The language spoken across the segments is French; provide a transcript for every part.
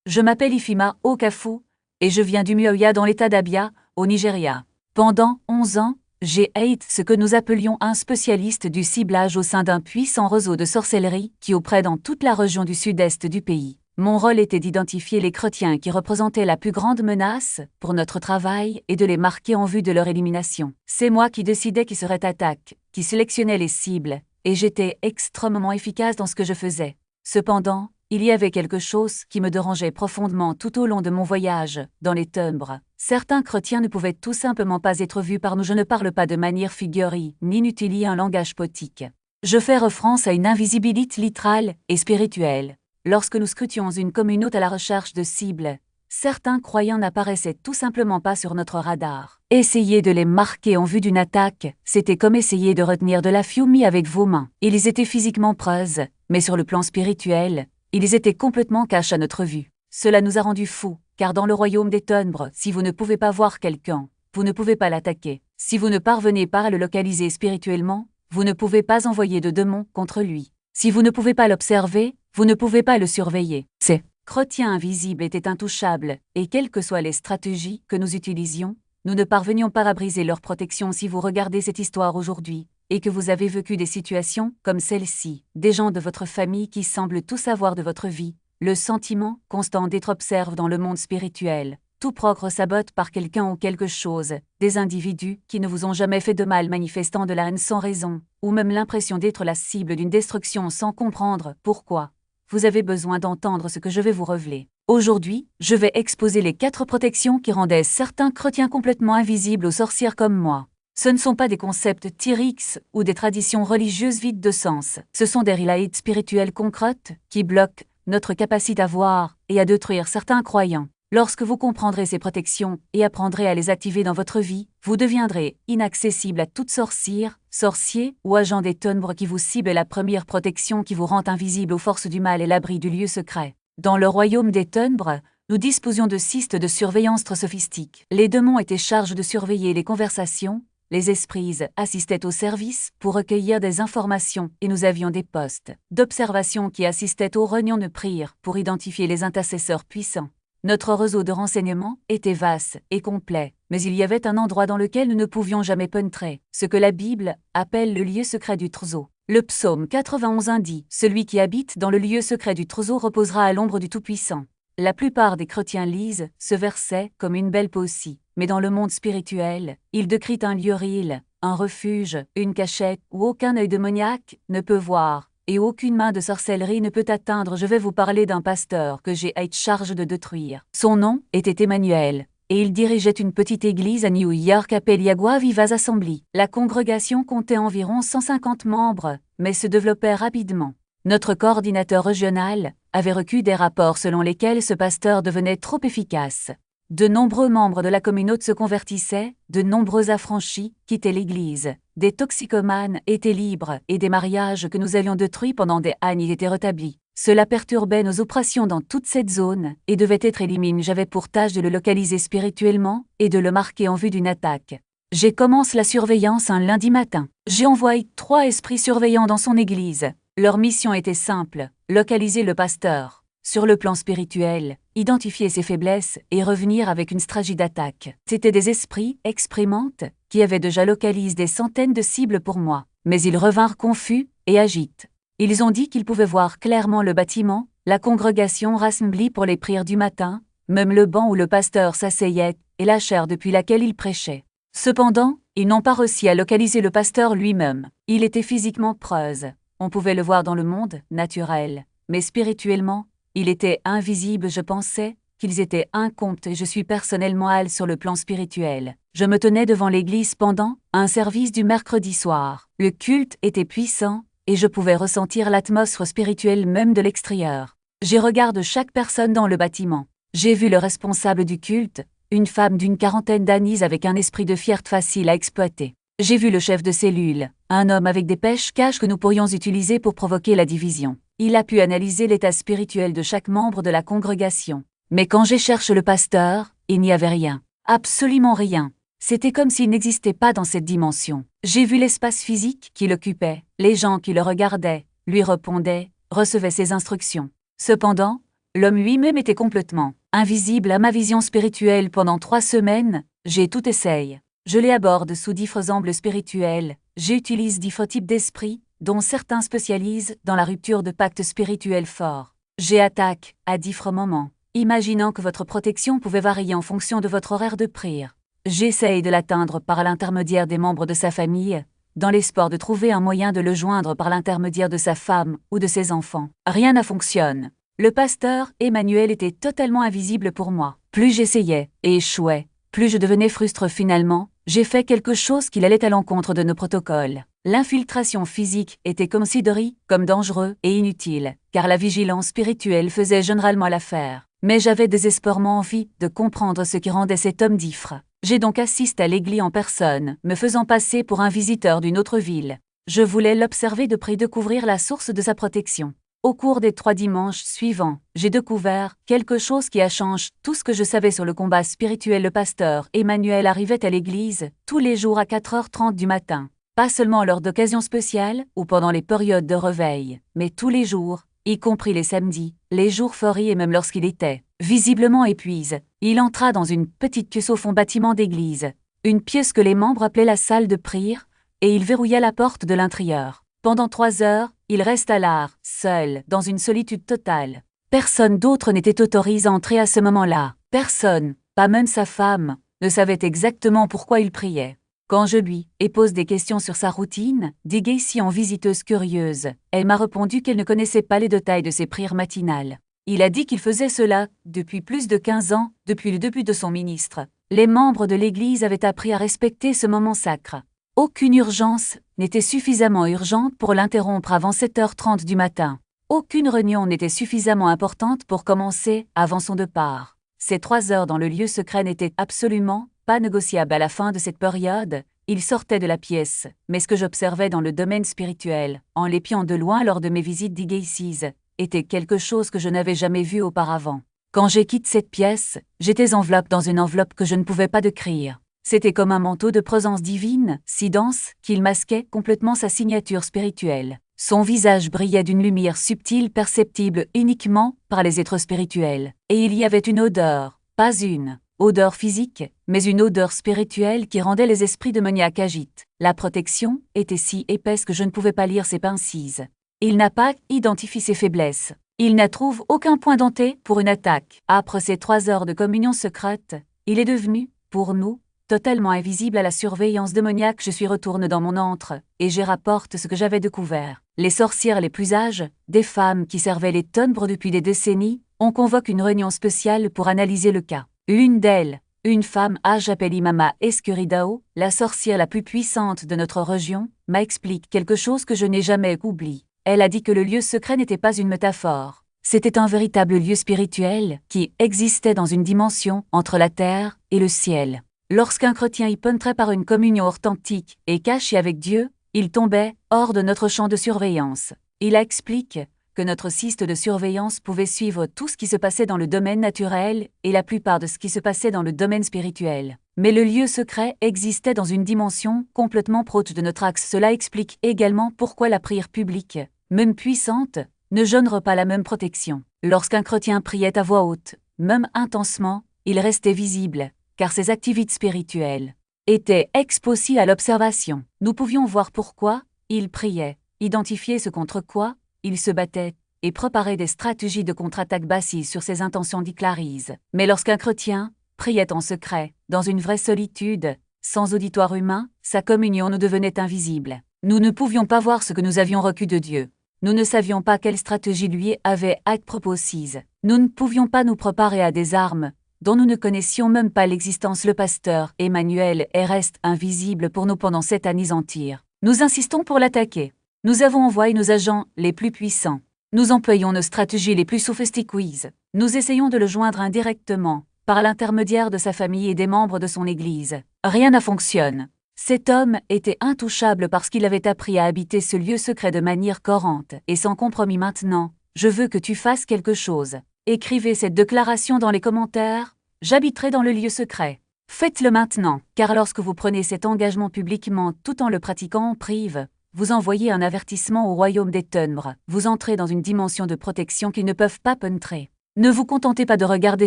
Je m'appelle Ifima Okafu et je viens d'Umuoya dans l'état d'Abia, au Nigeria. Pendant 11 ans, j'ai été ce que nous appelions un spécialiste du ciblage au sein d'un puissant réseau de sorcellerie qui opérait dans toute la région du sud-est du pays. Mon rôle était d'identifier les chrétiens qui représentaient la plus grande menace pour notre travail et de les marquer en vue de leur élimination. C'est moi qui décidais qui serait attaque, qui sélectionnais les cibles, et j'étais extrêmement efficace dans ce que je faisais. Cependant, il y avait quelque chose qui me dérangeait profondément tout au long de mon voyage, dans les ténèbres. Certains chrétiens ne pouvaient tout simplement pas être vus par nous. Je ne parle pas de manière figurée, ni n'utilise un langage poétique. Je fais référence à une invisibilité littérale et spirituelle. Lorsque nous scrutions une communauté à la recherche de cibles, certains croyants n'apparaissaient tout simplement pas sur notre radar. Essayer de les marquer en vue d'une attaque, c'était comme essayer de retenir de la fumée avec vos mains. Ils étaient physiquement prêts, mais sur le plan spirituel, ils étaient complètement cachés à notre vue. Cela nous a rendus fous, car dans le royaume des ténèbres, si vous ne pouvez pas voir quelqu'un, vous ne pouvez pas l'attaquer. Si vous ne parvenez pas à le localiser spirituellement, vous ne pouvez pas envoyer de démons contre lui. Si vous ne pouvez pas l'observer, vous ne pouvez pas le surveiller. Ces chrétiens invisibles étaient intouchables, et quelles que soient les stratégies que nous utilisions, nous ne parvenions pas à briser leur protection. Si vous regardez cette histoire aujourd'hui, et que vous avez vécu des situations comme celle-ci, des gens de votre famille qui semblent tout savoir de votre vie, le sentiment constant d'être observé dans le monde spirituel, tout progrès sabote par quelqu'un ou quelque chose, des individus qui ne vous ont jamais fait de mal manifestant de la haine sans raison, ou même l'impression d'être la cible d'une destruction sans comprendre pourquoi. Vous avez besoin d'entendre ce que je vais vous révéler. Aujourd'hui, je vais exposer les 4 protections qui rendaient certains chrétiens complètement invisibles aux sorcières comme moi. Ce ne sont pas des concepts théoriques ou des traditions religieuses vides de sens. Ce sont des réalités spirituelles concrètes qui bloquent notre capacité à voir et à détruire certains croyants. Lorsque vous comprendrez ces protections et apprendrez à les activer dans votre vie, vous deviendrez inaccessible à toute sorcière, sorcier ou agent des ténèbres qui vous cible. La première protection qui vous rend invisible aux forces du mal est l'abri du lieu secret. Dans le royaume des ténèbres, nous disposions de systèmes de surveillance très sophistiques. Les démons étaient chargés de surveiller les conversations, les esprits assistaient au service pour recueillir des informations et nous avions des postes d'observation qui assistaient aux réunions de prière pour identifier les intercesseurs puissants. Notre réseau de renseignements était vaste et complet, mais il y avait un endroit dans lequel nous ne pouvions jamais pénétrer, ce que la Bible appelle le lieu secret du trésor. Le psaume 91 dit « Celui qui habite dans le lieu secret du trésor reposera à l'ombre du Tout-Puissant ». La plupart des chrétiens lisent ce verset comme une belle poésie, mais dans le monde spirituel, il décrit un lieu réel, un refuge, une cachette où aucun œil démoniaque ne peut voir et aucune main de sorcellerie ne peut atteindre. Je vais vous parler d'un pasteur que j'ai été chargé de détruire. Son nom était Emmanuel, et il dirigeait une petite église à New York appelée Agua Vivas Assembly. La congrégation comptait environ 150 membres, mais se développait rapidement. Notre coordinateur régional avait reçu des rapports selon lesquels ce pasteur devenait trop efficace. De nombreux membres de la communauté se convertissaient, de nombreux affranchis quittaient l'Église, des toxicomanes étaient libres et des mariages que nous avions détruits pendant des années étaient rétablis. Cela perturbait nos opérations dans toute cette zone et devait être éliminé. J'avais pour tâche de le localiser spirituellement et de le marquer en vue d'une attaque. J'ai commencé la surveillance un lundi matin. J'ai envoyé 3 esprits surveillants dans son église. Leur mission était simple, localiser le pasteur. Sur le plan spirituel, identifier ses faiblesses et revenir avec une stratégie d'attaque. C'étaient des esprits expérimentés qui avaient déjà localisé des centaines de cibles pour moi, mais ils revinrent confus et agités. Ils ont dit qu'ils pouvaient voir clairement le bâtiment, la congrégation rassemblée pour les prières du matin, même le banc où le pasteur s'asseyait et la chaire depuis laquelle il prêchait. Cependant, ils n'ont pas réussi à localiser le pasteur lui-même. Il était physiquement prêt. On pouvait le voir dans le monde naturel, mais spirituellement, il était invisible. Je pensais qu'ils étaient incomptés. Je suis personnellement allé sur le plan spirituel. Je me tenais devant l'église pendant un service du mercredi soir. Le culte était puissant et je pouvais ressentir l'atmosphère spirituelle même de l'extérieur. J'ai regardé chaque personne dans le bâtiment. J'ai vu le responsable du culte, une femme d'une 40aine d'années avec un esprit de fierté facile à exploiter. J'ai vu le chef de cellule, un homme avec des pêches-caches que nous pourrions utiliser pour provoquer la division. Il a pu analyser l'état spirituel de chaque membre de la congrégation. Mais quand j'ai cherché le pasteur, il n'y avait rien. Absolument rien. C'était comme s'il n'existait pas dans cette dimension. J'ai vu l'espace physique qui l'occupait, les gens qui le regardaient, lui répondaient, recevaient ses instructions. Cependant, L'homme lui-même était complètement invisible à ma vision spirituelle pendant 3 semaines. J'ai tout essayé. Je les aborde sous différents angles spirituels. J'utilise différents types d'esprits, dont certains spécialisent dans la rupture de pactes spirituels forts. J'attaque à différents moments, imaginant que votre protection pouvait varier en fonction de votre horaire de prière. J'essaye de l'atteindre par l'intermédiaire des membres de sa famille, dans l'espoir de trouver un moyen de le joindre par l'intermédiaire de sa femme ou de ses enfants. Rien ne fonctionne. Le pasteur Emmanuel était totalement invisible pour moi. Plus j'essayais et échouais, plus je devenais frustré finalement. J'ai fait quelque chose qui allait à l'encontre de nos protocoles. L'infiltration physique était considérée comme dangereux et inutile, car la vigilance spirituelle faisait généralement l'affaire. Mais j'avais désespérément envie de comprendre ce qui rendait cet homme diffre. J'ai donc assisté à l'église en personne, me faisant passer pour un visiteur d'une autre ville. Je voulais l'observer de près, découvrir la source de sa protection. Au cours des 3 dimanches suivants, j'ai découvert quelque chose qui a changé tout ce que je savais sur le combat spirituel. Le pasteur Emmanuel arrivait à l'église tous les jours à 4h30 du matin. Pas seulement lors d'occasions spéciales ou pendant les périodes de réveil, mais tous les jours, y compris les samedis, les jours fériés et même lorsqu'il était visiblement épuisé. Il entra dans une petite pièce au fond bâtiment d'église, une pièce que les membres appelaient la salle de prière, et il verrouilla la porte de l'intérieur. Pendant 3 heures, il resta là, seul, dans une solitude totale. Personne d'autre n'était autorisé à entrer à ce moment-là. Personne, pas même sa femme, ne savait exactement pourquoi il priait. Quand je lui ai posé des questions sur sa routine, dit Gacy en visiteuse curieuse, elle m'a répondu qu'elle ne connaissait pas les détails de ses prières matinales. Il a dit qu'il faisait cela depuis plus de 15 ans, depuis le début de son ministre. Les membres de l'Église avaient appris à respecter ce moment sacre. Aucune urgence n'était suffisamment urgente pour l'interrompre avant 7h30 du matin. Aucune réunion n'était suffisamment importante pour commencer avant son départ. Ces 3 heures dans le lieu secret n'étaient absolument pas négociables. À la fin de cette période, il sortait de la pièce, mais ce que j'observais dans le domaine spirituel, en l'épiant de loin lors de mes visites d'Igacy's, était quelque chose que je n'avais jamais vu auparavant. Quand j'ai quitté cette pièce, j'étais enveloppé dans une enveloppe que je ne pouvais pas décrire. C'était comme un manteau de présence divine, si dense, qu'il masquait complètement sa signature spirituelle. Son visage brillait d'une lumière subtile perceptible uniquement par les êtres spirituels. Et il y avait une odeur, pas une odeur physique, mais une odeur spirituelle qui rendait les esprits démoniaques agites. La protection était si épaisse que je ne pouvais pas lire ses pensées. Il n'a pas identifié ses faiblesses. Il n'a trouvé aucun point d'entrée pour une attaque. Après ces 3 heures de communion secrète, il est devenu, pour nous, totalement invisible à la surveillance démoniaque. Je suis retourné dans mon antre, et je rapporte ce que j'avais découvert. Les sorcières les plus âgées, des femmes qui servaient les ténèbres depuis des décennies, on convoque une réunion spéciale pour analyser le cas. L'une d'elles, une femme âgée appelée Mama Escuridao, la sorcière la plus puissante de notre région, m'a expliqué quelque chose que je n'ai jamais oublié. Elle a dit que le lieu secret n'était pas une métaphore. C'était un véritable lieu spirituel qui existait dans une dimension entre la terre et le ciel. Lorsqu'un chrétien y pénétrait par une communion authentique et cachée avec Dieu, il tombait hors de notre champ de surveillance. Il explique que notre système de surveillance pouvait suivre tout ce qui se passait dans le domaine naturel et la plupart de ce qui se passait dans le domaine spirituel. Mais le lieu secret existait dans une dimension complètement proche de notre axe. Cela explique également pourquoi la prière publique, même puissante, ne génère pas la même protection. Lorsqu'un chrétien priait à voix haute, même intensement, il restait visible, car ses activités spirituelles étaient exposées à l'observation. Nous pouvions voir pourquoi il priait, identifier ce contre quoi il se battait, et préparer des stratégies de contre-attaque basées sur ses intentions déclarées. Mais lorsqu'un chrétien priait en secret, dans une vraie solitude, sans auditoire humain, sa communion nous devenait invisible. Nous ne pouvions pas voir ce que nous avions reçu de Dieu. Nous ne savions pas quelle stratégie lui avait été proposée. Nous ne pouvions pas nous préparer à des armes dont nous ne connaissions même pas l'existence. Le pasteur Emmanuel reste invisible pour nous pendant 7 années entières. Nous insistons pour l'attaquer. Nous avons envoyé nos agents les plus puissants. Nous employons nos stratégies les plus sophistiquées. Nous essayons de le joindre indirectement, par l'intermédiaire de sa famille et des membres de son Église. Rien ne fonctionne. Cet homme était intouchable parce qu'il avait appris à habiter ce lieu secret de manière cohérente et sans compromis. Maintenant, je veux que tu fasses quelque chose. Écrivez cette déclaration dans les commentaires. J'habiterai dans le lieu secret. Faites-le maintenant, car lorsque vous prenez cet engagement publiquement tout en le pratiquant en prive, vous envoyez un avertissement au royaume des ténèbres. Vous entrez dans une dimension de protection qu'ils ne peuvent pas pénétrer. Ne vous contentez pas de regarder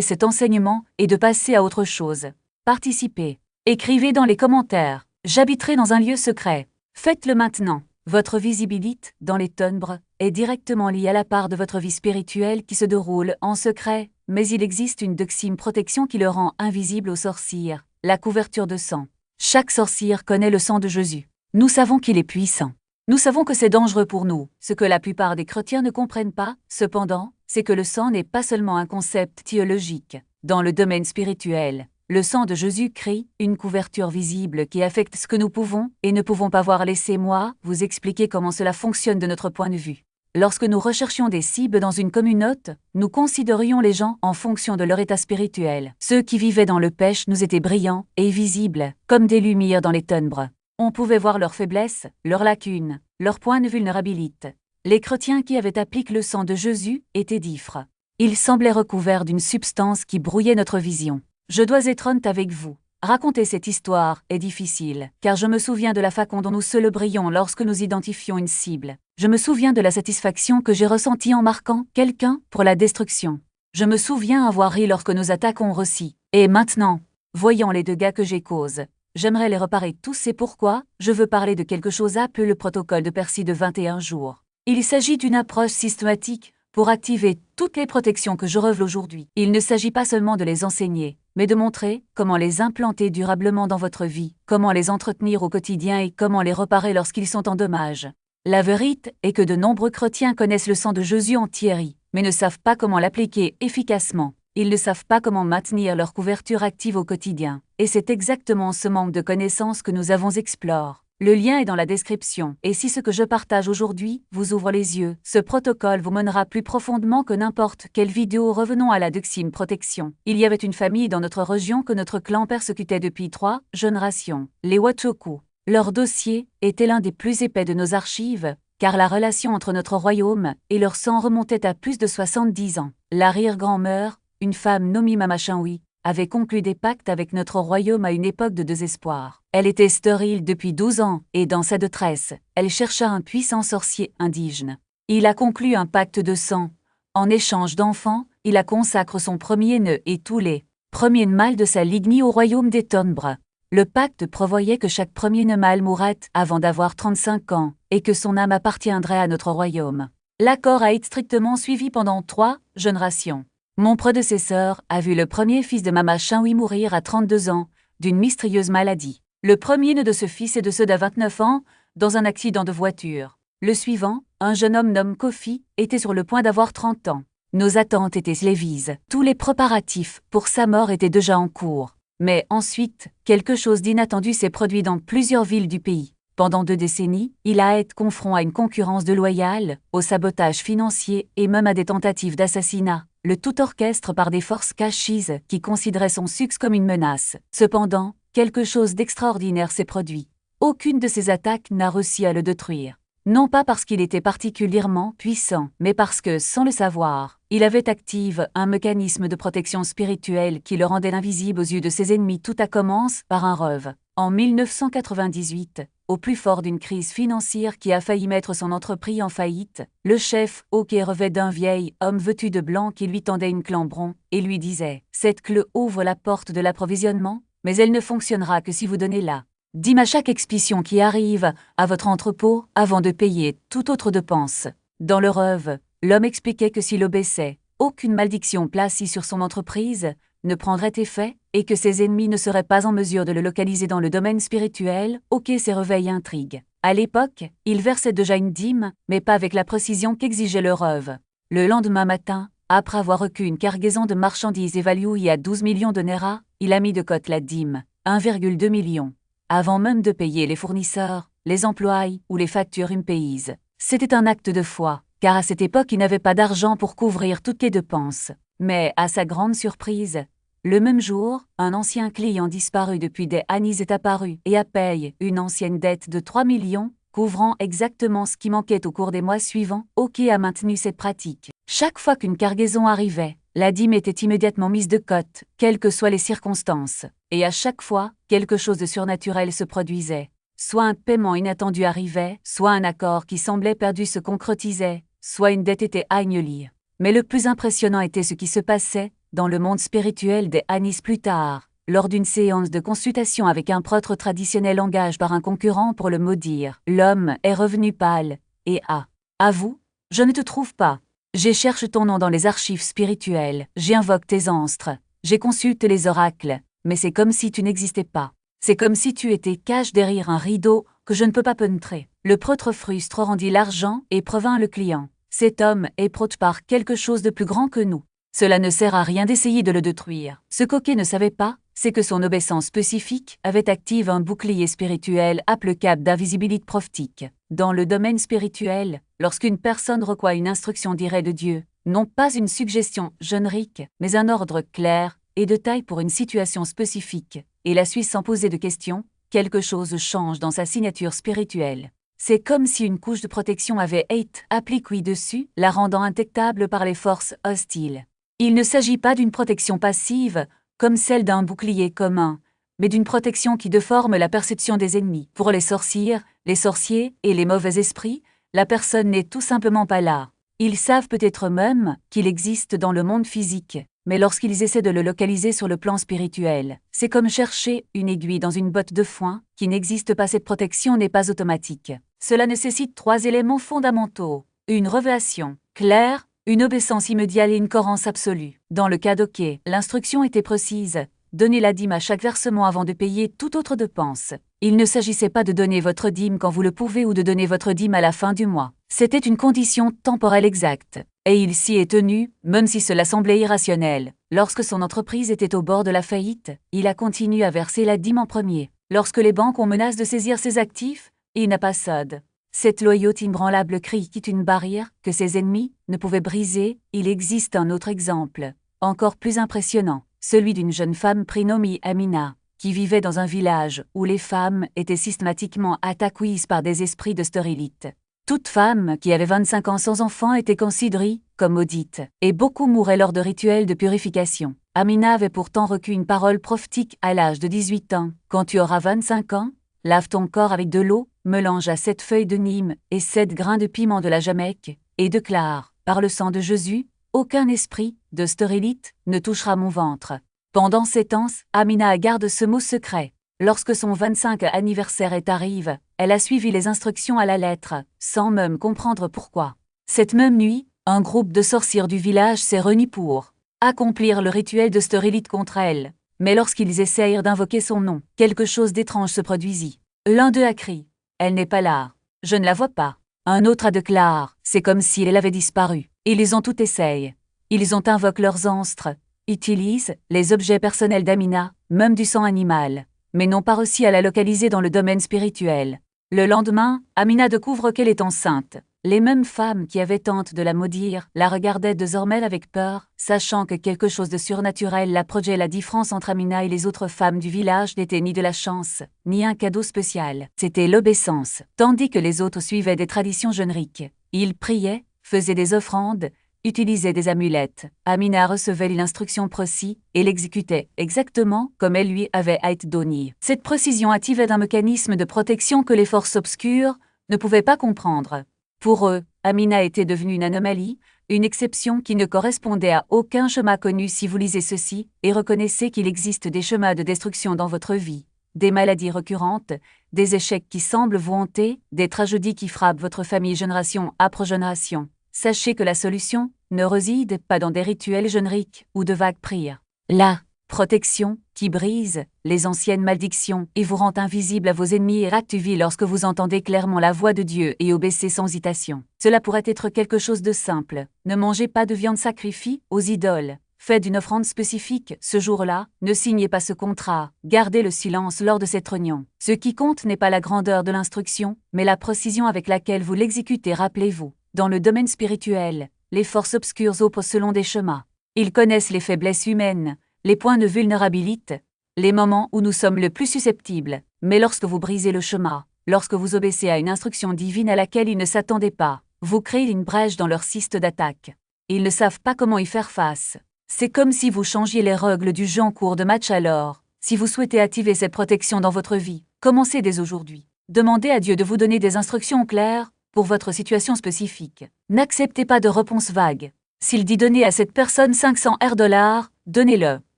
cet enseignement et de passer à autre chose. Participez. Écrivez dans les commentaires. J'habiterai dans un lieu secret. Faites-le maintenant. Votre visibilité dans les ténèbres est directement liée à la part de votre vie spirituelle qui se déroule en secret, mais il existe une deuxième protection qui le rend invisible aux sorcières, la couverture de sang. Chaque sorcière connaît le sang de Jésus. Nous savons qu'il est puissant. Nous savons que c'est dangereux pour nous. Ce que la plupart des chrétiens ne comprennent pas, cependant, c'est que le sang n'est pas seulement un concept théologique. Dans le domaine spirituel, le sang de Jésus crée une couverture visible qui affecte ce que nous pouvons et ne pouvons pas voir. Laissez-moi vous expliquer comment cela fonctionne de notre point de vue. Lorsque nous recherchions des cibles dans une communauté, nous considérions les gens en fonction de leur état spirituel. Ceux qui vivaient dans le péché nous étaient brillants et visibles, comme des lumières dans les ténèbres. On pouvait voir leurs faiblesses, leurs lacunes, leurs points de vulnérabilité. Les chrétiens qui avaient appliqué le sang de Jésus étaient diffres. Ils semblaient recouverts d'une substance qui brouillait notre vision. Je dois être honnête avec vous. Raconter cette histoire est difficile, car je me souviens de la façon dont nous célébrions lorsque nous identifions une cible. Je me souviens de la satisfaction que j'ai ressentie en marquant quelqu'un pour la destruction. Je me souviens avoir ri lorsque nos attaques ont réussi. Et maintenant, voyant les dégâts que j'ai causés, j'aimerais les réparer tous. C'est pourquoi je veux parler de quelque chose appelé le protocole de Percy de 21 jours. Il s'agit d'une approche systématique pour activer toutes les protections que je révèle aujourd'hui. Il ne s'agit pas seulement de les enseigner, mais de montrer comment les implanter durablement dans votre vie, comment les entretenir au quotidien et comment les réparer lorsqu'ils sont en dommage. La vérité est que de nombreux chrétiens connaissent le sang de Jésus en théorie, mais ne savent pas comment l'appliquer efficacement. Ils ne savent pas comment maintenir leur couverture active au quotidien. Et c'est exactement ce manque de connaissances que nous avons exploré. Le lien est dans la description, et si ce que je partage aujourd'hui vous ouvre les yeux, ce protocole vous mènera plus profondément que n'importe quelle vidéo. Revenons à la deuxième protection. Il y avait une famille dans notre région que notre clan persécutait depuis 3 générations, les Wachoku. Leur dossier était l'un des plus épais de nos archives, car la relation entre notre royaume et leur sang remontait à plus de 70 ans. L'arrière-grand-mère, une femme nommée Mama Shanwi, avait conclu des pactes avec notre royaume à une époque de désespoir. Elle était stérile depuis 12 ans, et dans sa détresse, elle chercha un puissant sorcier indigène. Il a conclu un pacte de sang. En échange d'enfants, il a consacré son premier-né et tous les premiers mâles de sa lignée au royaume des ténèbres. Le pacte prévoyait que chaque premier-né mâle mourrait avant d'avoir 35 ans, et que son âme appartiendrait à notre royaume. L'accord a été strictement suivi pendant 3 générations. Mon prédécesseur a vu le premier fils de Mama Shanwi mourir à 32 ans, d'une mystérieuse maladie. Le premier-né de ce fils est décédé à 29 ans, dans un accident de voiture. Le suivant, un jeune homme nommé Kofi, était sur le point d'avoir 30 ans. Nos attentes étaient lévises. Tous les préparatifs pour sa mort étaient déjà en cours. Mais ensuite, quelque chose d'inattendu s'est produit dans plusieurs villes du pays. Pendant 2 décennies, il a été confronté à une concurrence déloyale, au sabotage financier et même à des tentatives d'assassinat. Le tout orchestre par des forces cachées qui considéraient son succès comme une menace. Cependant, quelque chose d'extraordinaire s'est produit. Aucune de ces attaques n'a réussi à le détruire. Non pas parce qu'il était particulièrement puissant, mais parce que, sans le savoir, il avait activé un mécanisme de protection spirituelle qui le rendait invisible aux yeux de ses ennemis. Tout a commencé par un rêve. En 1998, au plus fort d'une crise financière qui a failli mettre son entreprise en faillite, le chef Oki rêvait d'un vieil homme vêtu de blanc qui lui tendait une clambron et lui disait « Cette clé ouvre la porte de l'approvisionnement, mais elle ne fonctionnera que si vous donnez la dîme à chaque expédition qui arrive à votre entrepôt avant de payer toute autre dépense. » Dans le rêve, l'homme expliquait que s'il obéissait, aucune malédiction placée sur son entreprise ne prendrait effet, et que ses ennemis ne seraient pas en mesure de le localiser dans le domaine spirituel. Ok, ces réveils intriguent. À l'époque, il versait déjà une dîme, mais pas avec la précision qu'exigeait le rêve. Le lendemain matin, après avoir reçu une cargaison de marchandises évaluée à 12 millions de Nera, il a mis de côté la dîme, 1,2 million. Avant même de payer les fournisseurs, les employés ou les factures impayées. C'était un acte de foi, car à cette époque il n'avait pas d'argent pour couvrir toutes les dépenses. Mais, à sa grande surprise, le même jour, un ancien client disparu depuis des années est apparu et a payé une ancienne dette de 3 millions, couvrant exactement ce qui manquait au cours des mois suivants. Ok a maintenu cette pratique. Chaque fois qu'une cargaison arrivait, la dîme était immédiatement mise de côté, quelles que soient les circonstances. Et à chaque fois, quelque chose de surnaturel se produisait. Soit un paiement inattendu arrivait, soit un accord qui semblait perdu se concrétisait, soit une dette était annulée. Mais le plus impressionnant était ce qui se passait dans le monde spirituel des années plus tard, lors d'une séance de consultation avec un prêtre traditionnel engagé par un concurrent pour le maudire. L'homme est revenu pâle et a « À vous, je ne te trouve pas. J'ai cherché ton nom dans les archives spirituelles, j'ai invoqué tes anstres, j'ai consulté les oracles, mais c'est comme si tu n'existais pas. C'est comme si tu étais caché derrière un rideau que je ne peux pas pénétrer. » Le prêtre frustre rendit l'argent et prévint le client. Cet homme est proche par quelque chose de plus grand que nous. Cela ne sert à rien d'essayer de le détruire. Ce qu'Oké ne savait pas, c'est que son obéissance spécifique avait activé un bouclier spirituel appelé cap d'invisibilité prophétique. Dans le domaine spirituel, lorsqu'une personne reçoit une instruction directe de Dieu, non pas une suggestion générique, mais un ordre clair et de taille pour une situation spécifique, et la suit sans poser de questions, quelque chose change dans sa signature spirituelle. C'est comme si une couche de protection avait été appliquée dessus, la rendant indétectable par les forces hostiles. Il ne s'agit pas d'une protection passive, comme celle d'un bouclier commun, mais d'une protection qui déforme la perception des ennemis. Pour les sorcières, les sorciers et les mauvais esprits, la personne n'est tout simplement pas là. Ils savent peut-être même qu'il existe dans le monde physique, mais lorsqu'ils essaient de le localiser sur le plan spirituel, c'est comme chercher une aiguille dans une botte de foin qui n'existe pas. Cette protection n'est pas automatique. Cela nécessite 3 éléments fondamentaux: une révélation claire, une obéissance immédiate et une cohérence absolue. Dans le cas d'Oké, l'instruction était précise: donnez la dîme à chaque versement avant de payer toute autre dépense. Il ne s'agissait pas de donner votre dîme quand vous le pouvez ou de donner votre dîme à la fin du mois. C'était une condition temporelle exacte. Et il s'y est tenu, même si cela semblait irrationnel. Lorsque son entreprise était au bord de la faillite, il a continué à verser la dîme en premier. Lorsque les banques ont menacé de saisir ses actifs, il n'a pas cédé. Cette loyauté inébranlable quitte une barrière que ses ennemis ne pouvaient briser. Il existe un autre exemple, encore plus impressionnant, celui d'une jeune femme prénommée Amina, qui vivait dans un village où les femmes étaient systématiquement attaquées par des esprits de stérilité. Toute femme qui avait 25 ans sans enfant était considérée comme maudite, et beaucoup mouraient lors de rituels de purification. Amina avait pourtant reçu une parole prophétique à l'âge de 18 ans. Quand tu auras 25 ans, lave ton corps avec de l'eau, mélange à 7 feuilles de Nîmes et 7 grains de piment de la Jamaïque, et déclare, par le sang de Jésus, aucun esprit de stérilité ne touchera mon ventre. Pendant 7 ans, Amina garde ce mot secret. Lorsque son 25e anniversaire arrive, elle a suivi les instructions à la lettre, sans même comprendre pourquoi. Cette même nuit, un groupe de sorcières du village s'est réuni pour accomplir le rituel de stérilité contre elle. Mais lorsqu'ils essayèrent d'invoquer son nom, quelque chose d'étrange se produisit. L'un d'eux a crié « Elle n'est pas là. Je ne la vois pas. » Un autre a déclaré « C'est comme si elle avait disparu. » Ils ont tout essayé. Ils ont invoqué leurs anstres, utilisent les objets personnels d'Amina, même du sang animal, mais n'ont pas réussi à la localiser dans le domaine spirituel. Le lendemain, Amina découvre qu'elle est enceinte. Les mêmes femmes qui avaient tenté de la maudire la regardaient désormais avec peur, sachant que quelque chose de surnaturel la projetait. La différence entre Amina et les autres femmes du village n'était ni de la chance, ni un cadeau spécial. C'était l'obéissance. Tandis que les autres suivaient des traditions génériques. Ils priaient, faisaient des offrandes, utilisaient des amulettes. Amina recevait l'instruction précise et l'exécutait exactement comme elle lui avait été donnée. Cette précision activait un mécanisme de protection que les forces obscures ne pouvaient pas comprendre. Pour eux, Amina était devenue une anomalie, une exception qui ne correspondait à aucun schéma connu. Si vous lisez ceci et reconnaissez qu'il existe des schémas de destruction dans votre vie, des maladies récurrentes, des échecs qui semblent vous hanter, des tragédies qui frappent votre famille génération après génération, sachez que la solution ne réside pas dans des rituels génériques ou de vagues prières. La protection qui brise les anciennes malédictions et vous rend invisible à vos ennemis est activée lorsque vous entendez clairement la voix de Dieu et obéissez sans hésitation. Cela pourrait être quelque chose de simple. Ne mangez pas de viande sacrifiée aux idoles. Faites une offrande spécifique ce jour-là. Ne signez pas ce contrat. Gardez le silence lors de cette réunion. Ce qui compte n'est pas la grandeur de l'instruction, mais la précision avec laquelle vous l'exécutez. Rappelez-vous, dans le domaine spirituel, les forces obscures opèrent selon des schémas. Ils connaissent les faiblesses humaines, les points de vulnérabilité, les moments où nous sommes le plus susceptibles. Mais lorsque vous brisez le schéma, lorsque vous obéissez à une instruction divine à laquelle ils ne s'attendaient pas, vous créez une brèche dans leur système d'attaque. Ils ne savent pas comment y faire face. C'est comme si vous changiez les règles du jeu en cours de match. Alors, si vous souhaitez activer cette protection dans votre vie, commencez dès aujourd'hui. Demandez à Dieu de vous donner des instructions claires pour votre situation spécifique. N'acceptez pas de réponses vagues. S'il dit donnez à cette personne 500 $, donnez-le.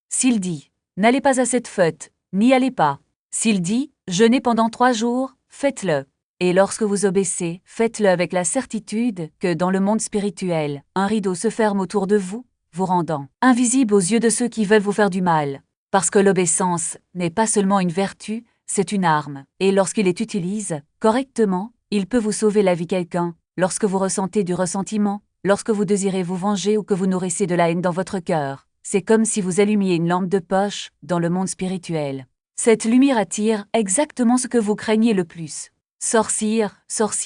S'il dit n'allez pas à cette fête, n'y allez pas. S'il dit jeûnez pendant 3 jours, faites-le. Et lorsque vous obéissez, faites-le avec la certitude que dans le monde spirituel, un rideau se ferme autour de vous, vous rendant invisible aux yeux de ceux qui veulent vous faire du mal. Parce que l'obéissance n'est pas seulement une vertu, c'est une arme. Et lorsqu'il est utilisé correctement, il peut vous sauver la vie quelqu'un. Lorsque vous ressentez du ressentiment, lorsque vous désirez vous venger ou que vous nourrissez de la haine dans votre cœur, c'est comme si vous allumiez une lampe de poche dans le monde spirituel. Cette lumière attire exactement ce que vous craignez le plus. Sorcier,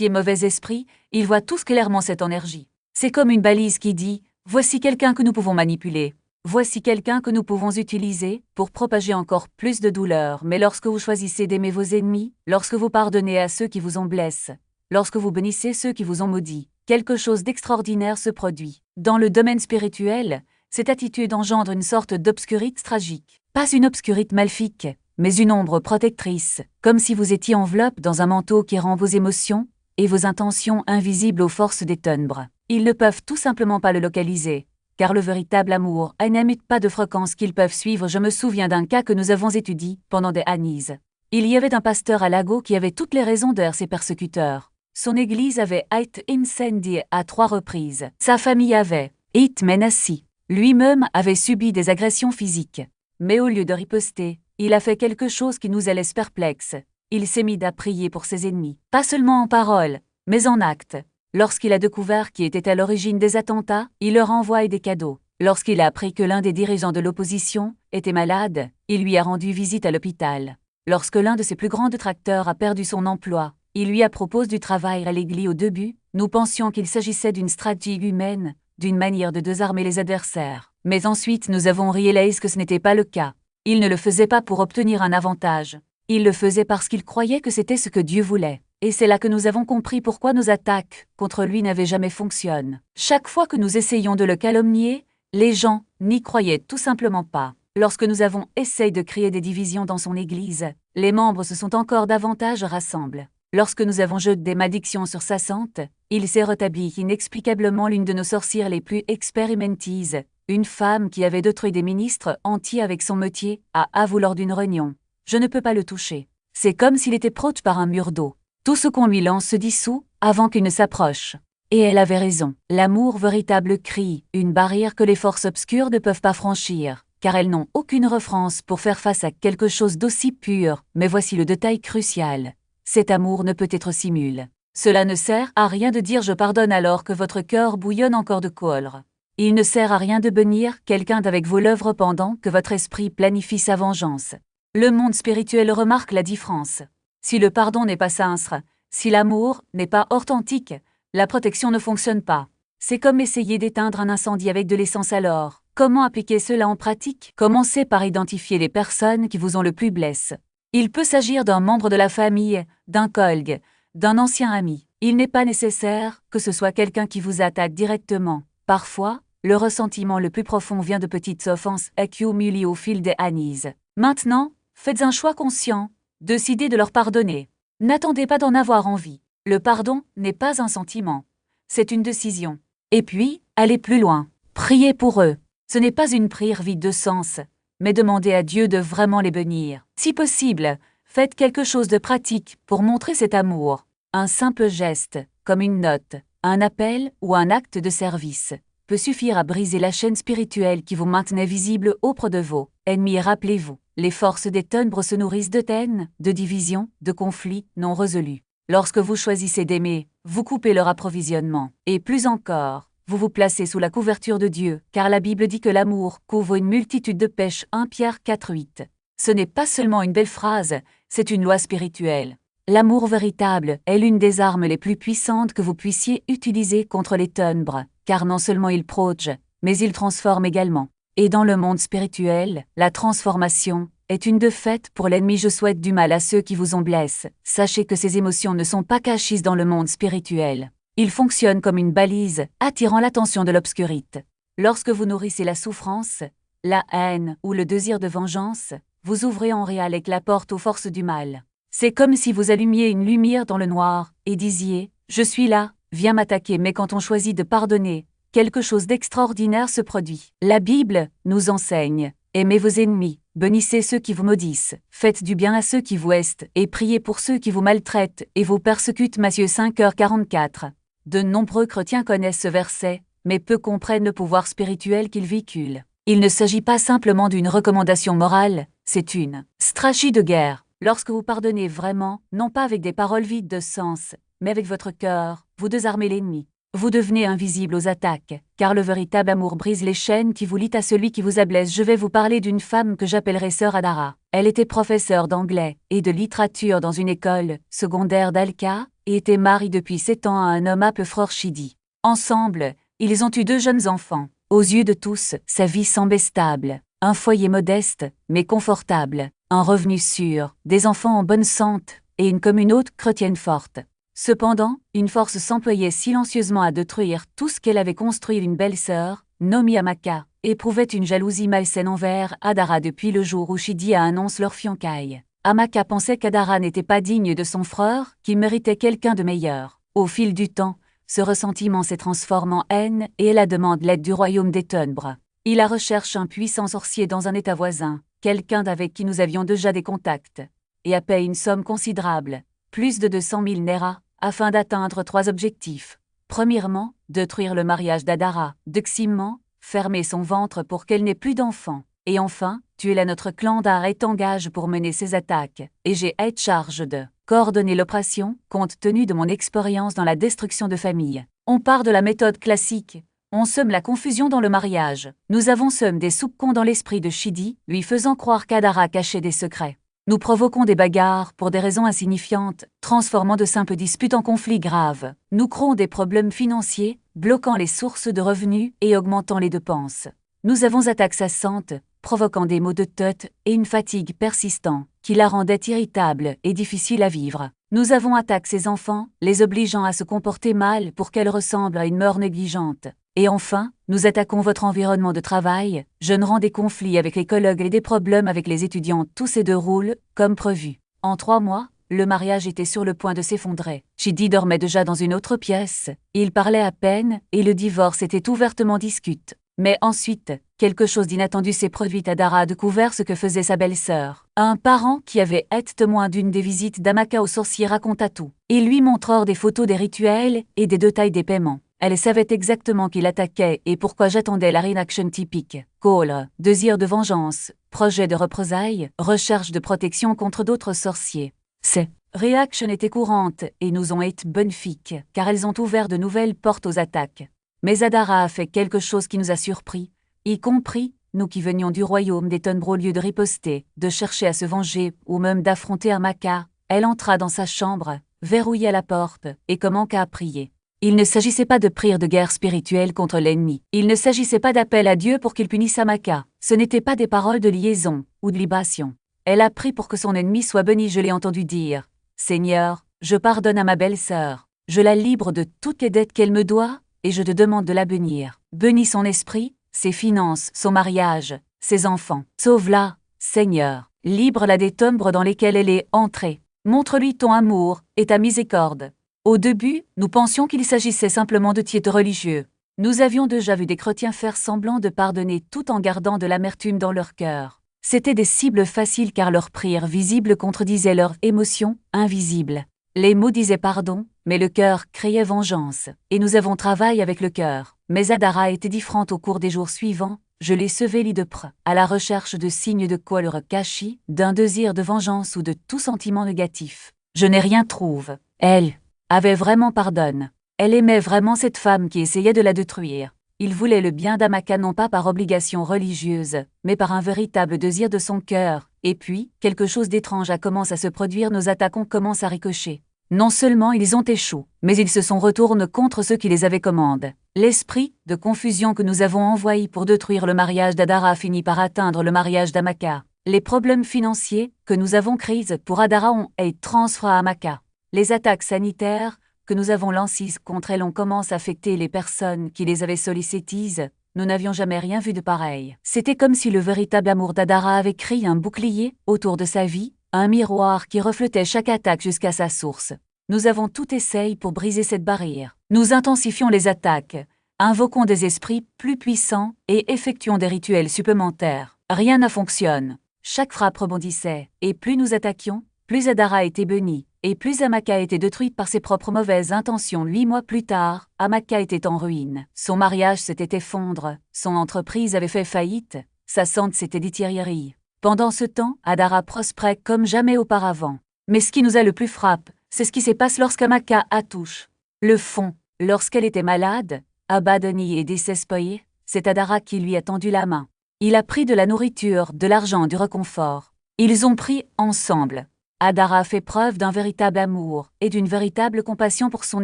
mauvais esprit, ils voient tous clairement cette énergie. C'est comme une balise qui dit « Voici quelqu'un que nous pouvons manipuler. Voici quelqu'un que nous pouvons utiliser pour propager encore plus de douleur. » Mais lorsque vous choisissez d'aimer vos ennemis, lorsque vous pardonnez à ceux qui vous ont blessé, lorsque vous bénissez ceux qui vous ont maudit, quelque chose d'extraordinaire se produit. Dans le domaine spirituel, cette attitude engendre une sorte d'obscurité tragique. Pas une obscurité maléfique, mais une ombre protectrice, comme si vous étiez enveloppé dans un manteau qui rend vos émotions et vos intentions invisibles aux forces des ténèbres. Ils ne peuvent tout simplement pas le localiser, car le véritable amour n'émite pas de fréquence qu'ils peuvent suivre. Je me souviens d'un cas que nous avons étudié pendant des années. Il y avait un pasteur à Lago qui avait toutes les raisons d'être ses persécuteurs. Son église avait été incendiée à 3 reprises. Sa famille avait été menacée. Lui-même avait subi des agressions physiques. Mais au lieu de riposter, il a fait quelque chose qui nous laisse perplexes. Il s'est mis à prier pour ses ennemis. Pas seulement en parole, mais en acte. Lorsqu'il a découvert qui était à l'origine des attentats, il leur envoie des cadeaux. Lorsqu'il a appris que l'un des dirigeants de l'opposition était malade, il lui a rendu visite à l'hôpital. Lorsque l'un de ses plus grands détracteurs a perdu son emploi, il lui a proposé du travail à l'église. Au début, nous pensions qu'il s'agissait d'une stratégie humaine, d'une manière de désarmer les adversaires. Mais ensuite nous avons réalisé que ce n'était pas le cas. Il ne le faisait pas pour obtenir un avantage. Il le faisait parce qu'il croyait que c'était ce que Dieu voulait. Et c'est là que nous avons compris pourquoi nos attaques contre lui n'avaient jamais fonctionné. Chaque fois que nous essayons de le calomnier, les gens n'y croyaient tout simplement pas. Lorsque nous avons essayé de créer des divisions dans son église, les membres se sont encore davantage rassemblés. Lorsque nous avons jeté des malédictions sur sa sante, il s'est rétabli inexplicablement l'une de nos sorcières les plus expérimentées, une femme qui avait détruit des ministres entiers avec son métier, a avoué lors d'une réunion. Je ne peux pas le toucher. C'est comme s'il était proche par un mur d'eau. Tout ce qu'on lui lance se dissout avant qu'il ne s'approche. Et elle avait raison. L'amour véritable crie, une barrière que les forces obscures ne peuvent pas franchir, car elles n'ont aucune référence pour faire face à quelque chose d'aussi pur. Mais voici le détail crucial. Cet amour ne peut être simulé. Cela ne sert à rien de dire je pardonne alors que votre cœur bouillonne encore de colère. Il ne sert à rien de bénir quelqu'un avec vos lèvres pendant que votre esprit planifie sa vengeance. Le monde spirituel remarque la différence. Si le pardon n'est pas sincère, si l'amour n'est pas authentique, la protection ne fonctionne pas. C'est comme essayer d'éteindre un incendie avec de l'essence alors. Comment appliquer cela en pratique? Commencez par identifier les personnes qui vous ont le plus blessé. Il peut s'agir d'un membre de la famille, d'un collègue, d'un ancien ami. Il n'est pas nécessaire que ce soit quelqu'un qui vous attaque directement. Parfois, le ressentiment le plus profond vient de petites offenses accumulées au fil des années. Maintenant, faites un choix conscient. Décidez de leur pardonner. N'attendez pas d'en avoir envie. Le pardon n'est pas un sentiment. C'est une décision. Et puis, allez plus loin. Priez pour eux. Ce n'est pas une prière vide de sens, mais demandez à Dieu de vraiment les bénir. Si possible, faites quelque chose de pratique pour montrer cet amour. Un simple geste, comme une note, un appel ou un acte de service, peut suffire à briser la chaîne spirituelle qui vous maintenait visible auprès de vos ennemis. Rappelez-vous, les forces des ténèbres se nourrissent de haine, de division, de conflits non résolus. Lorsque vous choisissez d'aimer, vous coupez leur approvisionnement. Et plus encore, vous vous placez sous la couverture de Dieu, car la Bible dit que l'amour couvre une multitude de péchés. 1 Pierre 4:8. Ce n'est pas seulement une belle phrase, c'est une loi spirituelle. L'amour véritable est l'une des armes les plus puissantes que vous puissiez utiliser contre les ténèbres, car non seulement il protège, mais il transforme également. Et dans le monde spirituel, la transformation est une défaite pour l'ennemi. Je souhaite du mal à ceux qui vous ont blessé. Sachez que ces émotions ne sont pas cachées dans le monde spirituel. Ils fonctionnent comme une balise, attirant l'attention de l'obscurité. Lorsque vous nourrissez la souffrance, la haine ou le désir de vengeance, vous ouvrez en réalité la porte aux forces du mal. C'est comme si vous allumiez une lumière dans le noir et disiez « Je suis là, viens m'attaquer ». Mais quand on choisit de pardonner, quelque chose d'extraordinaire se produit. La Bible nous enseigne: aimez vos ennemis, bénissez ceux qui vous maudissent, faites du bien à ceux qui vous haïssent, et priez pour ceux qui vous maltraitent et vous persécutent. Matthieu 5h44. De nombreux chrétiens connaissent ce verset, mais peu comprennent le pouvoir spirituel qu'il véhicule. Il ne s'agit pas simplement d'une recommandation morale, c'est une stratégie de guerre. Lorsque vous pardonnez vraiment, non pas avec des paroles vides de sens, mais avec votre cœur, vous désarmez l'ennemi. Vous devenez invisible aux attaques, car le véritable amour brise les chaînes qui vous lient à celui qui vous ablesse. Je vais vous parler d'une femme que j'appellerai Sœur Adara. Elle était professeure d'anglais et de littérature dans une école secondaire d'Alka et était mariée depuis 7 ans à un homme appelé Frère Shidi. Ensemble, ils ont eu 2 jeunes enfants. Aux yeux de tous, sa vie semblait stable. Un foyer modeste, mais confortable. Un revenu sûr, des enfants en bonne santé, et une communauté chrétienne forte. Cependant, une force s'employait silencieusement à détruire tout ce qu'elle avait construit. Une belle-sœur, nommée Amaka, éprouvait une jalousie malsaine envers Adara depuis le jour où Shidi a annoncé leur fiançailles. Amaka pensait qu'Adara n'était pas digne de son frère, qu'il méritait quelqu'un de meilleur. Au fil du temps, ce ressentiment s'est transformé en haine et elle demande l'aide du royaume des ténèbres. Il a recherché un puissant sorcier dans un état voisin, quelqu'un avec qui nous avions déjà des contacts, et a payé une somme considérable, plus de 200 000 Naira, afin d'atteindre 3 objectifs. Premièrement, détruire le mariage d'Adara. Deuxièmement, fermer son ventre pour qu'elle n'ait plus d'enfants. Et enfin, tuer notre clan d'Ar est engagé pour mener ces attaques, et j'ai été chargé de coordonner l'opération, compte tenu de mon expérience dans la destruction de familles. On part de la méthode classique. On sème la confusion dans le mariage. Nous avons semé des soupçons dans l'esprit de Shidi, lui faisant croire qu'Adara cachait des secrets. Nous provoquons des bagarres pour des raisons insignifiantes, transformant de simples disputes en conflits graves. Nous créons des problèmes financiers, bloquant les sources de revenus et augmentant les dépenses. Nous avons attaques incessantes, provoquant des maux de tête et une fatigue persistante, qui la rendait irritable et difficile à vivre. Nous avons attaqué ses enfants, les obligeant à se comporter mal pour qu'elle ressemble à une mère négligente. Et enfin, nous attaquons votre environnement de travail, générant des conflits avec les collègues et des problèmes avec les étudiants. Tout se déroule comme prévu. En 3 mois, le mariage était sur le point de s'effondrer. Shidi dormait déjà dans une autre pièce, il parlait à peine et le divorce était ouvertement discuté. Mais ensuite, quelque chose d'inattendu s'est produit. Adara a découvert ce que faisait sa belle-sœur. Un parent qui avait été témoin d'une des visites d'Amaka au sorcier raconta tout. Il lui montra des photos des rituels et des détails des paiements. Elle savait exactement qui l'attaquait et pourquoi. J'attendais la réaction typique. Call, désir de vengeance, projet de représailles, recherche de protection contre d'autres sorciers. Ces réactions étaient courantes et nous ont été bénéfiques, car elles ont ouvert de nouvelles portes aux attaques. Mais Adara a fait quelque chose qui nous a surpris, y compris nous qui venions du royaume des ténèbres. Au lieu de riposter, de chercher à se venger ou même d'affronter Amaka, elle entra dans sa chambre, verrouilla la porte et commença à prier. Il ne s'agissait pas de prière de guerre spirituelle contre l'ennemi. Il ne s'agissait pas d'appel à Dieu pour qu'il punisse Amaka. Ce n'étaient pas des paroles de liaison ou de libation. Elle a prié pour que son ennemi soit béni. Je l'ai entendu dire: Seigneur, je pardonne à ma belle-sœur. Je la libre de toutes les dettes qu'elle me doit et je te demande de la bénir. Bénis son esprit, ses finances, son mariage, ses enfants. Sauve-la, Seigneur. Libre-la des ténèbres dans lesquelles elle est entrée. Montre-lui ton amour et ta miséricorde. Au début, nous pensions qu'il s'agissait simplement de titres religieux. Nous avions déjà vu des chrétiens faire semblant de pardonner tout en gardant de l'amertume dans leur cœur. C'étaient des cibles faciles car leurs prières visibles contredisaient leurs émotions invisibles. Les mots disaient pardon, mais le cœur criait vengeance. Et nous avons travaillé avec le cœur. Mais Adara était différente au cours des jours suivants. Je l'ai seveli de près, à la recherche de signes de quoi le cachi, d'un désir de vengeance ou de tout sentiment négatif. Je n'ai rien trouvé. Elle avait vraiment pardonné. Elle aimait vraiment cette femme qui essayait de la détruire. Il voulait le bien d'Amaka non pas par obligation religieuse, mais par un véritable désir de son cœur. Et puis, quelque chose d'étrange a commencé à se produire. Nos attaquants commencent à ricocher. Non seulement ils ont échoué, mais ils se sont retournés contre ceux qui les avaient commandés. L'esprit de confusion que nous avons envoyé pour détruire le mariage d'Adara a fini par atteindre le mariage d'Amaka. Les problèmes financiers que nous avons créés pour Adara ont été transférés à Amaka. Les attaques sanitaires que nous avons lancées contre elles ont commencé à affecter les personnes qui les avaient sollicitées. Nous n'avions jamais rien vu de pareil. C'était comme si le véritable amour d'Adara avait créé un bouclier autour de sa vie, un miroir qui reflétait chaque attaque jusqu'à sa source. Nous avons tout essayé pour briser cette barrière. Nous intensifions les attaques, Invoquons des esprits plus puissants et effectuons des rituels supplémentaires. Rien ne fonctionne. Chaque frappe rebondissait, et plus nous attaquions, plus Adara était bénie, et plus Amaka était détruite par ses propres mauvaises intentions. 8 mois plus tard, Amaka était en ruine. Son mariage s'était effondré, son entreprise avait fait faillite, sa santé s'était détériorée. Pendant ce temps, Adara prospérait comme jamais auparavant. Mais ce qui nous a le plus frappé, c'est ce qui s'est passé lorsqu'Amaka a touché le fond. Lorsqu'elle était malade, abandonnée et désespérée, c'est Adara qui lui a tendu la main. Il a pris de la nourriture, de l'argent, du réconfort. Ils ont pris ensemble. Adara a fait preuve d'un véritable amour et d'une véritable compassion pour son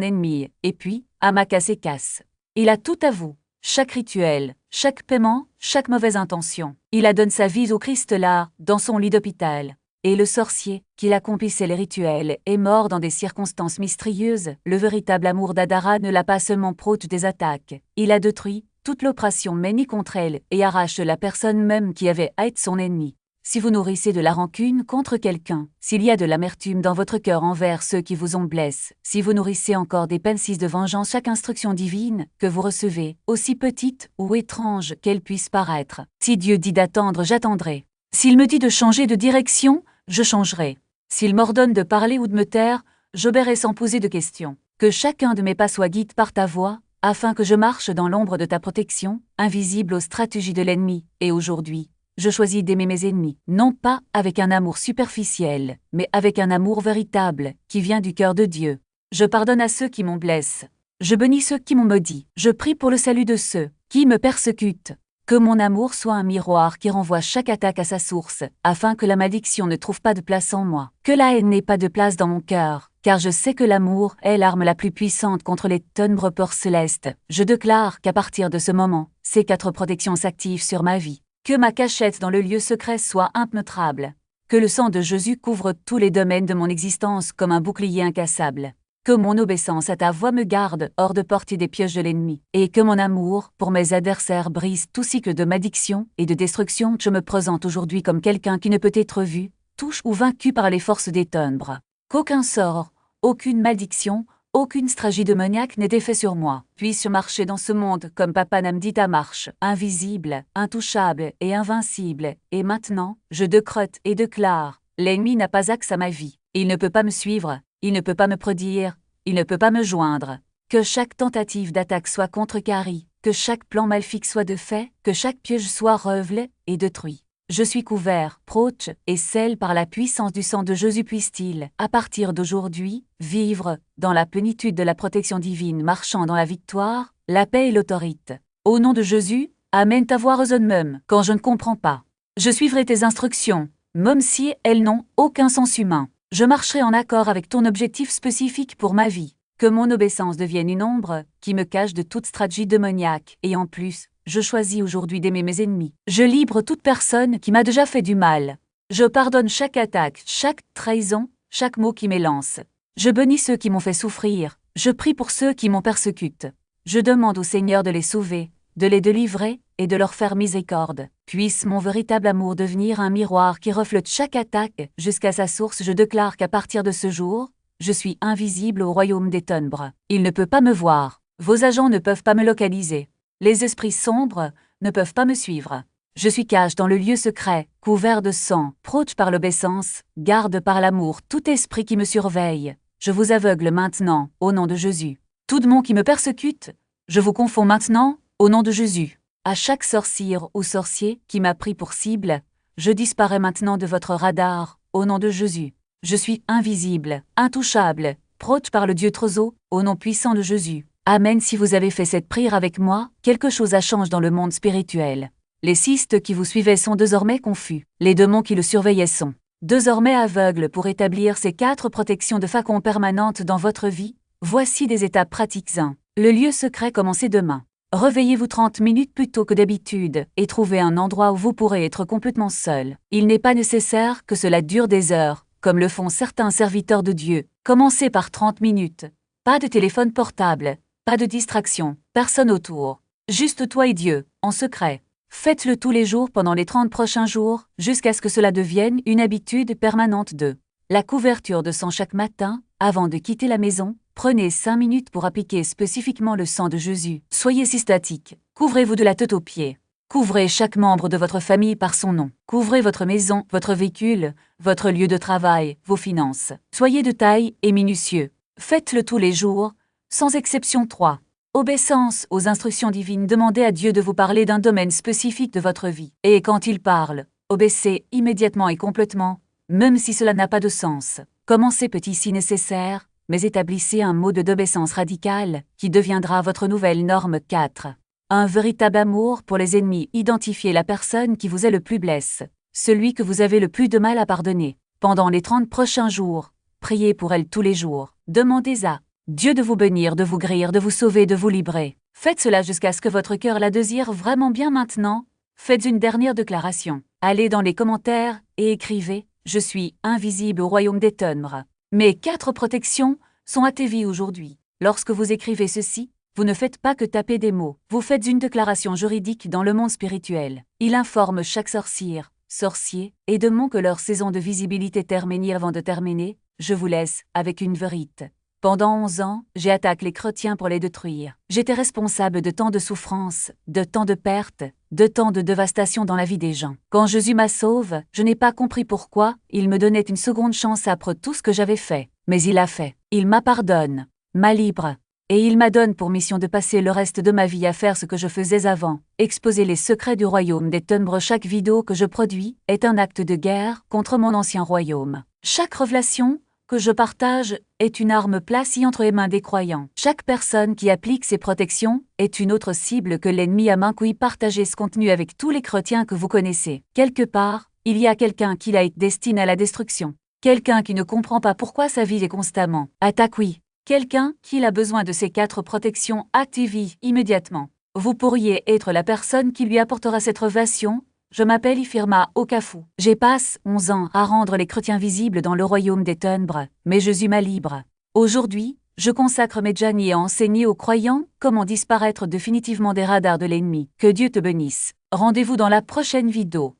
ennemi, et puis, Amaka s'écasse. Il a tout à vous. Chaque rituel, chaque paiement, chaque mauvaise intention. Il a donné sa vie au Christ là, dans son lit d'hôpital. Et le sorcier, qui accomplissait les rituels, est mort dans des circonstances mystérieuses. Le véritable amour d'Adara ne l'a pas seulement protégé des attaques, il a détruit toute l'oppression menée contre elle et arrache la personne même qui avait à être son ennemi. Si vous nourrissez de la rancune contre quelqu'un, s'il y a de l'amertume dans votre cœur envers ceux qui vous ont blessé, si vous nourrissez encore des pensées de vengeance, chaque instruction divine que vous recevez, aussi petite ou étrange qu'elle puisse paraître, si Dieu dit d'attendre, j'attendrai. S'il me dit de changer de direction, je changerai. S'il m'ordonne de parler ou de me taire, j'obéirai sans poser de questions. Que chacun de mes pas soit guidé par ta voix, afin que je marche dans l'ombre de ta protection, invisible aux stratégies de l'ennemi. Et aujourd'hui, je choisis d'aimer mes ennemis, non pas avec un amour superficiel, mais avec un amour véritable, qui vient du cœur de Dieu. Je pardonne à ceux qui m'ont blessé. Je bénis ceux qui m'ont maudit. Je prie pour le salut de ceux qui me persécutent. Que mon amour soit un miroir qui renvoie chaque attaque à sa source, afin que la malédiction ne trouve pas de place en moi. Que la haine n'ait pas de place dans mon cœur, car je sais que l'amour est l'arme la plus puissante contre les ténèbres peurs célestes. Je déclare qu'à partir de ce moment, ces 4 protections s'activent sur ma vie. Que ma cachette dans le lieu secret soit impénétrable. Que le sang de Jésus couvre tous les domaines de mon existence comme un bouclier incassable. Que mon obéissance à ta voix me garde hors de portée des pièges de l'ennemi. Et que mon amour pour mes adversaires brise tout cycle de malédiction et de destruction. Je me présente aujourd'hui comme quelqu'un qui ne peut être vu, touché ou vaincu par les forces des ténèbres. Qu'aucun sort, aucune malédiction, aucune stratégie démoniaque n'ait effet sur moi. Puisse-je marcher dans ce monde comme Papa Namdita marche, invisible, intouchable et invincible. Et maintenant, je décrète et déclare, l'ennemi n'a pas accès à ma vie. Il ne peut pas me suivre, il ne peut pas me prédire, il ne peut pas me joindre. Que chaque tentative d'attaque soit contrecarrée, que chaque plan maléfique soit défait, que chaque piège soit révélé et détruit. Je suis couvert, proche et scellé par la puissance du sang de Jésus. Puisse-t-il, à partir d'aujourd'hui, vivre dans la plénitude de la protection divine, marchant dans la victoire, la paix et l'autorité. Au nom de Jésus, amène ta voix résonne même quand je ne comprends pas. Je suivrai tes instructions, même si elles n'ont aucun sens humain. Je marcherai en accord avec ton objectif spécifique pour ma vie. Que mon obéissance devienne une ombre qui me cache de toute stratégie démoniaque, et en plus, je choisis aujourd'hui d'aimer mes ennemis. Je libre toute personne qui m'a déjà fait du mal. Je pardonne chaque attaque, chaque trahison, chaque mot qui m'élance. Je bénis ceux qui m'ont fait souffrir. Je prie pour ceux qui m'ont persécuté. Je demande au Seigneur de les sauver, de les délivrer et de leur faire miséricorde. Puisse mon véritable amour devenir un miroir qui reflète chaque attaque jusqu'à sa source. Je déclare qu'à partir de ce jour, je suis invisible au royaume des ténèbres. Il ne peut pas me voir. Vos agents ne peuvent pas me localiser. Les esprits sombres ne peuvent pas me suivre. Je suis caché dans le lieu secret, couvert de sang, proche par l'obéissance, garde par l'amour tout esprit qui me surveille. Je vous aveugle maintenant, au nom de Jésus. Tout démon qui me persécute, je vous confonds maintenant, au nom de Jésus. À chaque sorcière ou sorcier qui m'a pris pour cible, je disparais maintenant de votre radar, au nom de Jésus. Je suis invisible, intouchable, proche par le Dieu Trozo, au nom puissant de Jésus. Amen. Si vous avez fait cette prière avec moi, quelque chose a changé dans le monde spirituel. Les cystes qui vous suivaient sont désormais confus. Les démons qui le surveillaient sont désormais aveugles. Pour établir ces 4 protections de façon permanente dans votre vie, voici des étapes pratiques. 1. Le lieu secret commencez demain. Réveillez-vous 30 minutes plus tôt que d'habitude et trouvez un endroit où vous pourrez être complètement seul. Il n'est pas nécessaire que cela dure des heures, comme le font certains serviteurs de Dieu. Commencez par 30 minutes. Pas de téléphone portable. Pas de distraction, personne autour. Juste toi et Dieu, en secret. Faites-le tous les jours pendant les 30 prochains jours, jusqu'à ce que cela devienne une habitude permanente. 2. La couverture de sang chaque matin, avant de quitter la maison, Prenez 5 minutes pour appliquer spécifiquement le sang de Jésus. Soyez systématique. Couvrez-vous de la tête aux pieds. Couvrez chaque membre de votre famille par son nom. Couvrez votre maison, votre véhicule, votre lieu de travail, vos finances. Soyez de taille et minutieux. Faites-le tous les jours, sans exception. 3. Obéissance aux instructions divines. Demandez à Dieu de vous parler d'un domaine spécifique de votre vie. Et quand il parle, obéissez immédiatement et complètement, même si cela n'a pas de sens. Commencez petit si nécessaire, mais établissez un mode d'obéissance radicale qui deviendra votre nouvelle norme. 4. Un véritable amour pour les ennemis. Identifiez la personne qui vous est le plus blesse, celui que vous avez le plus de mal à pardonner. Pendant les 30 prochains jours, priez pour elle tous les jours. Demandez à Dieu de vous bénir, de vous guérir, de vous sauver, de vous libérer. Faites cela jusqu'à ce que votre cœur la désire vraiment bien. Maintenant, faites une dernière déclaration. Allez dans les commentaires et écrivez « Je suis invisible au royaume des ténèbres. Mes 4 protections sont à tes vies aujourd'hui ». Lorsque vous écrivez ceci, vous ne faites pas que taper des mots. Vous faites une déclaration juridique dans le monde spirituel. Il informe chaque sorcier et démon que leur saison de visibilité termine. Avant de terminer, je vous laisse avec une vérité. Pendant 11 ans, j'ai attaqué les chrétiens pour les détruire. J'étais responsable de tant de souffrances, de tant de pertes, de tant de dévastation dans la vie des gens. Quand Jésus m'a sauve, je n'ai pas compris pourquoi il me donnait une seconde chance après tout ce que j'avais fait. Mais il l'a fait. Il m'a pardonne, m'a libre. Et il m'a donné pour mission de passer le reste de ma vie à faire ce que je faisais avant, exposer les secrets du royaume des ténèbres. Chaque vidéo que je produis est un acte de guerre contre mon ancien royaume. Chaque révélation que je partage est une arme placée entre les mains des croyants. Chaque personne qui applique ces protections est une autre cible que l'ennemi a main. Partagez ce contenu avec tous les chrétiens que vous connaissez. Quelque part, il y a quelqu'un qui a été destiné à la destruction. Quelqu'un qui ne comprend pas pourquoi sa vie est constamment attaquée. Quelqu'un qui a besoin de ces 4 protections. Activez immédiatement. Vous pourriez être la personne qui lui apportera cette révélation. Je m'appelle Ifirma Okafu. J'ai passé 11 ans à rendre les chrétiens visibles dans le royaume des ténèbres, mais Jésus m'a libre. Aujourd'hui, je consacre mes journées à enseigner aux croyants comment disparaître définitivement des radars de l'ennemi. Que Dieu te bénisse. Rendez-vous dans la prochaine vidéo.